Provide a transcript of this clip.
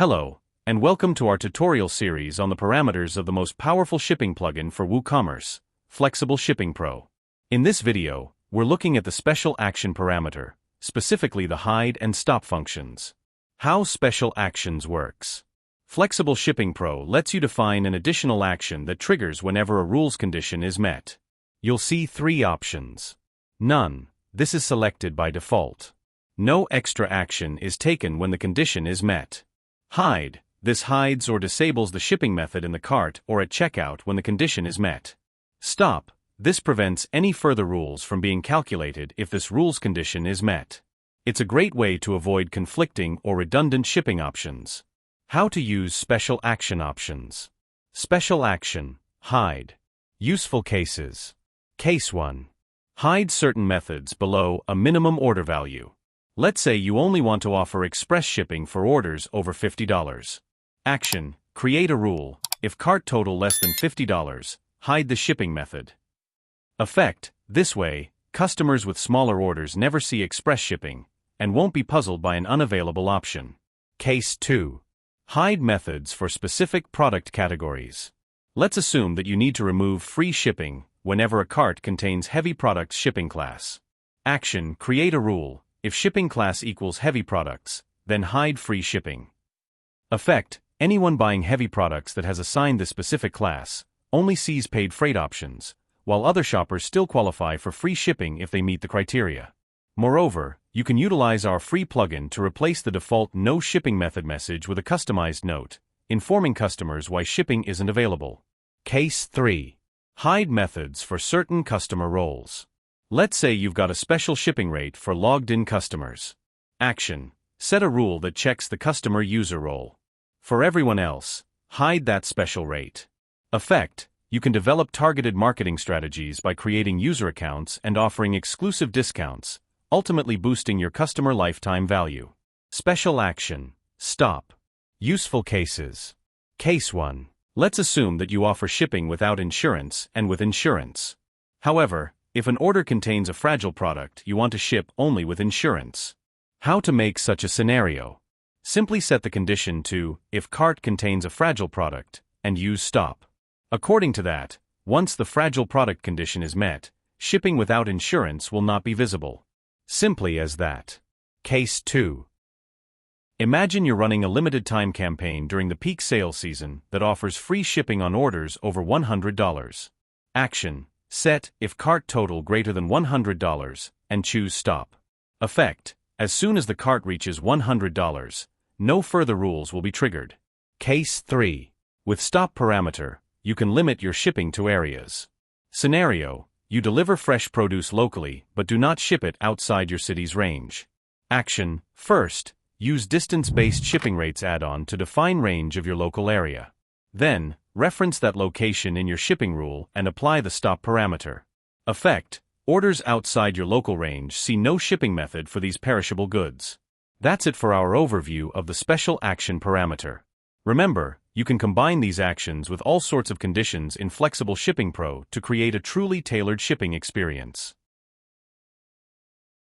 Hello, and welcome to our tutorial series on the parameters of the most powerful shipping plugin for WooCommerce, Flexible Shipping Pro. In this video, we're looking at the special action parameter, specifically the hide and stop functions. How special actions works. Flexible Shipping Pro lets you define an additional action that triggers whenever a rules condition is met. You'll see three options. None. This is selected by default. No extra action is taken when the condition is met. Hide. This hides or disables the shipping method in the cart or at checkout when the condition is met. Stop. This prevents any further rules from being calculated if this rules condition is met. It's a great way to avoid conflicting or redundant shipping options. How to use special action options. Special action, hide. Useful cases. Case 1. Hide certain methods below a minimum order value. Let's say you only want to offer express shipping for orders over $50. Action, create a rule. If cart total less than $50, hide the shipping method. Effect, this way, customers with smaller orders never see express shipping and won't be puzzled by an unavailable option. Case 2. Hide methods for specific product categories. Let's assume that you need to remove free shipping whenever a cart contains heavy products shipping class. Action, create a rule. If shipping class equals heavy products, then hide free shipping. Effect, anyone buying heavy products that has assigned this specific class only sees paid freight options, while other shoppers still qualify for free shipping if they meet the criteria. Moreover, you can utilize our free plugin to replace the default no shipping method message with a customized note, informing customers why shipping isn't available. Case 3. Hide methods for certain customer roles. Let's say you've got a special shipping rate for logged-in customers. Action, set a rule that checks the customer user role. For everyone else, hide that special rate. Effect, you can develop targeted marketing strategies by creating user accounts and offering exclusive discounts, ultimately boosting your customer lifetime value. Special action, stop. Useful cases. Case 1. Let's assume that you offer shipping without insurance and with insurance. However, if an order contains a fragile product, you want to ship only with insurance. How to make such a scenario? Simply set the condition to, if cart contains a fragile product, and use stop. According to that, once the fragile product condition is met, shipping without insurance will not be visible. Simply as that. Case 2. Imagine you're running a limited time campaign during the peak sales season that offers free shipping on orders over $100. Action, set if cart total greater than $100 and choose stop. Effect, as soon as the cart reaches $100, no further rules will be triggered. Case 3. With stop parameter, you can limit your shipping to areas. Scenario, you deliver fresh produce locally but do not ship it outside your city's range. Action, first, use distance-based shipping rates add-on to define range of your local area. Then, reference that location in your shipping rule and apply the stop parameter. Effect, orders outside your local range see no shipping method for these perishable goods. That's it for our overview of the special action parameter. Remember, you can combine these actions with all sorts of conditions in Flexible Shipping Pro to create a truly tailored shipping experience.